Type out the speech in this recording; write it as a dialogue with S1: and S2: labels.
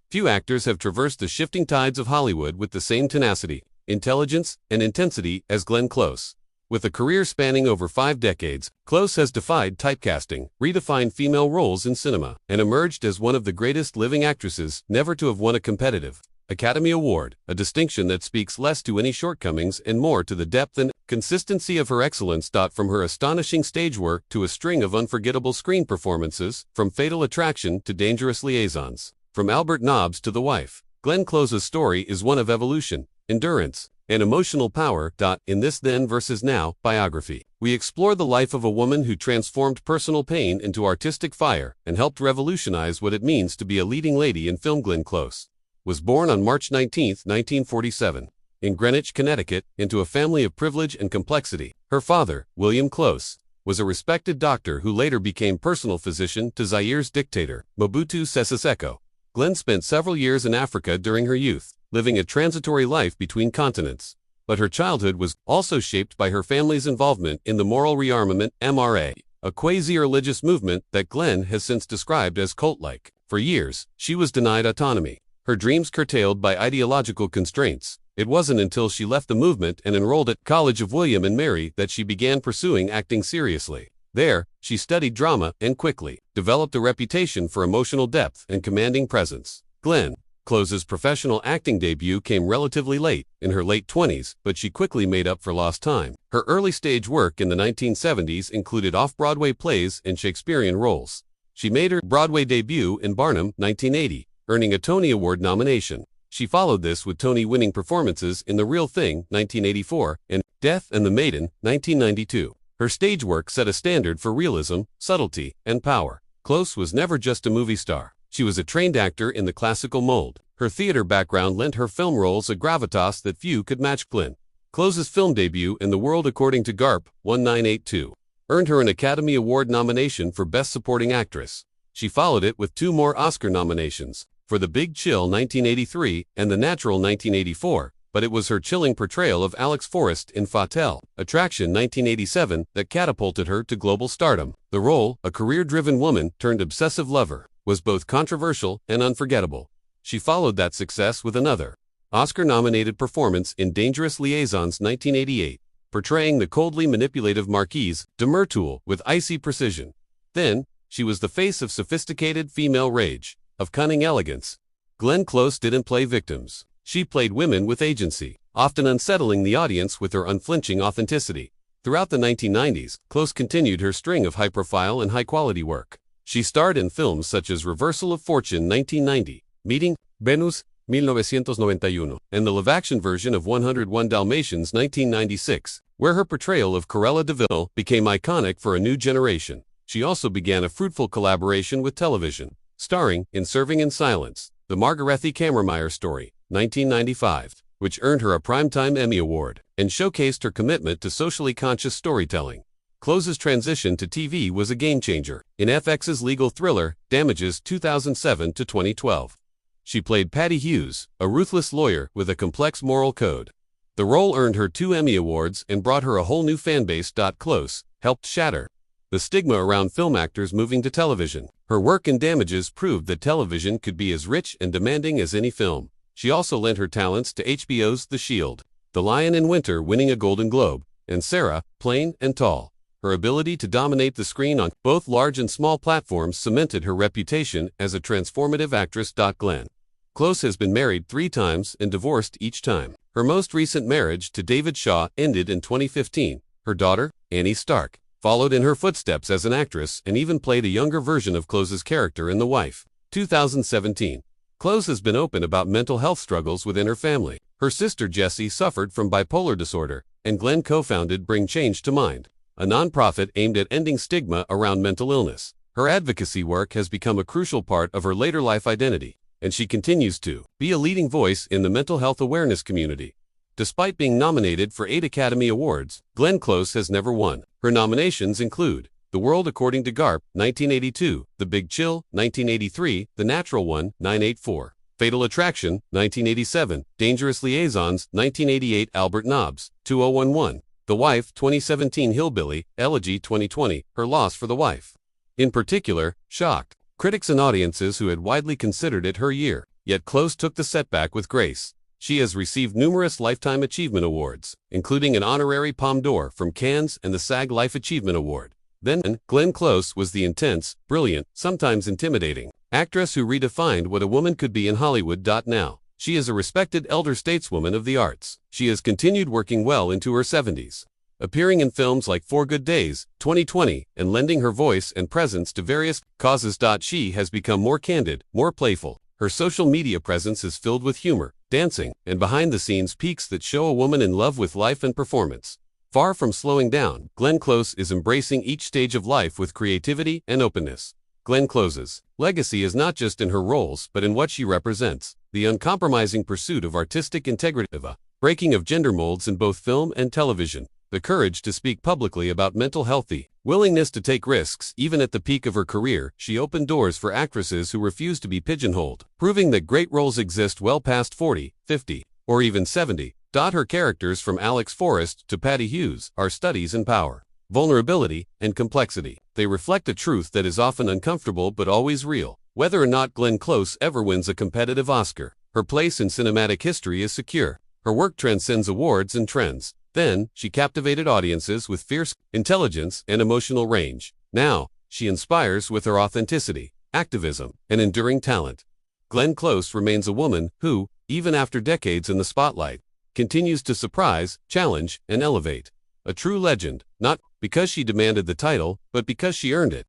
S1: Few actors have traversed the shifting tides of Hollywood with the same tenacity, intelligence, and intensity as Glenn Close. With a career spanning over 5 decades, Close has defied typecasting, redefined female roles in cinema, and emerged as one of the greatest living actresses never to have won a competitive Academy Award, a distinction that speaks less to any shortcomings and more to the depth and consistency of her excellence. From her astonishing stage work to a string of unforgettable screen performances, from Fatal Attraction to Dangerous Liaisons, from Albert Nobbs to The Wife, Glenn Close's story is one of evolution, endurance, and emotional power. In this Then vs. Now biography, we explore the life of a woman who transformed personal pain into artistic fire and helped revolutionize what it means to be a leading lady in film. Glenn Close was born on March 19, 1947, in Greenwich, Connecticut, into a family of privilege and complexity. Her father, William Close, was a respected doctor who later became personal physician to Zaire's dictator, Mobutu Sese Seko. Glenn spent several years in Africa during her youth, living a transitory life between continents. But her childhood was also shaped by her family's involvement in the Moral Rearmament (MRA), a quasi-religious movement that Glenn has since described as cult-like. For years, she was denied autonomy, her dreams curtailed by ideological constraints. It wasn't until she left the movement and enrolled at College of William and Mary that she began pursuing acting seriously. There, she studied drama and quickly developed a reputation for emotional depth and commanding presence. Glenn Close's professional acting debut came relatively late, in her late 20s, but she quickly made up for lost time. Her early stage work in the 1970s included off-Broadway plays and Shakespearean roles. She made her Broadway debut in Barnum, 1980, earning a Tony Award nomination. She followed this with Tony-winning performances in The Real Thing, 1984, and Death and the Maiden, 1992. Her stage work set a standard for realism, subtlety, and power. Close was never just a movie star. She was a trained actor in the classical mold. Her theater background lent her film roles a gravitas that few could match. Glenn Close's film debut in The World According to Garp, 1982, earned her an Academy Award nomination for Best Supporting Actress. She followed it with 2 more Oscar nominations, for The Big Chill 1983 and The Natural 1984, but it was her chilling portrayal of Alex Forrest in Fatal Attraction 1987 that catapulted her to global stardom. The role, a career-driven woman turned obsessive lover, was both controversial and unforgettable. She followed that success with another Oscar-nominated performance in Dangerous Liaisons 1988, portraying the coldly manipulative Marquise de Mertoul with icy precision. Then, she was the face of sophisticated female rage, of cunning elegance. Glenn Close didn't play victims. She played women with agency, often unsettling the audience with her unflinching authenticity. Throughout the 1990s, Close continued her string of high-profile and high-quality work. She starred in films such as Reversal of Fortune 1990, Meeting Venus 1991, and the live-action version of 101 Dalmatians 1996, where her portrayal of Corella DeVille became iconic for a new generation. She also began a fruitful collaboration with television, starring in Serving in Silence, The Margarethe Kammermeyer Story, 1995, which earned her a Primetime Emmy Award and showcased her commitment to socially conscious storytelling. Close's transition to TV was a game-changer in FX's legal thriller, Damages 2007 to 2012. She played Patty Hughes, a ruthless lawyer with a complex moral code. The role earned her 2 Emmy Awards and brought her a whole new fanbase. Close helped shatter the stigma around film actors moving to television. Her work in Damages proved that television could be as rich and demanding as any film. She also lent her talents to HBO's The Shield, The Lion in Winter winning a Golden Globe, and Sarah, Plain and Tall. Her ability to dominate the screen on both large and small platforms cemented her reputation as a transformative actress. Glenn Close has been married 3 times and divorced each time. Her most recent marriage to David Shaw ended in 2015. Her daughter, Annie Stark, followed in her footsteps as an actress and even played a younger version of Close's character in The Wife, 2017. Close has been open about mental health struggles within her family. Her sister Jessie suffered from bipolar disorder, and Glenn co-founded Bring Change to Mind, a nonprofit aimed at ending stigma around mental illness. Her advocacy work has become a crucial part of her later life identity, and she continues to be a leading voice in the mental health awareness community. Despite being nominated for 8 Academy Awards, Glenn Close has never won. Her nominations include The World According to Garp, 1982, The Big Chill, 1983, The Natural One, 1984, Fatal Attraction, 1987, Dangerous Liaisons, 1988, Albert Nobbs, 2011, The Wife, 2017, Hillbilly, Elegy, 2020, her loss for The Wife, in particular, shocked critics and audiences who had widely considered it her year. yet Close took the setback with grace. She has received numerous Lifetime Achievement Awards, including an honorary Palme d'Or from Cannes and the SAG Life Achievement Award. Then, Glenn Close was the intense, brilliant, sometimes intimidating actress who redefined what a woman could be in Hollywood. Now, she is a respected elder stateswoman of the arts. She has continued working well into her 70s, appearing in films like 4 Good Days, 2020, and lending her voice and presence to various causes. She has become more candid, more playful. Her social media presence is filled with humor, dancing, and behind-the-scenes peeks that show a woman in love with life and performance. Far from slowing down, Glenn Close is embracing each stage of life with creativity and openness. Glenn Close's legacy is not just in her roles but in what she represents: the uncompromising pursuit of artistic integrity, the breaking of gender molds in both film and television, the courage to speak publicly about mental health, the willingness to take risks. Even at the peak of her career, she opened doors for actresses who refused to be pigeonholed, proving that great roles exist well past 40, 50, or even 70. Her characters, from Alex Forrest to Patty Hughes, are studies in power, vulnerability, and complexity. They reflect a truth that is often uncomfortable but always real. Whether or not Glenn Close ever wins a competitive Oscar, her place in cinematic history is secure. Her work transcends awards and trends. Then, she captivated audiences with fierce intelligence and emotional range. Now, she inspires with her authenticity, activism, and enduring talent. Glenn Close remains a woman who, even after decades in the spotlight, continues to surprise, challenge, and elevate. A true legend, not because she demanded the title, but because she earned it.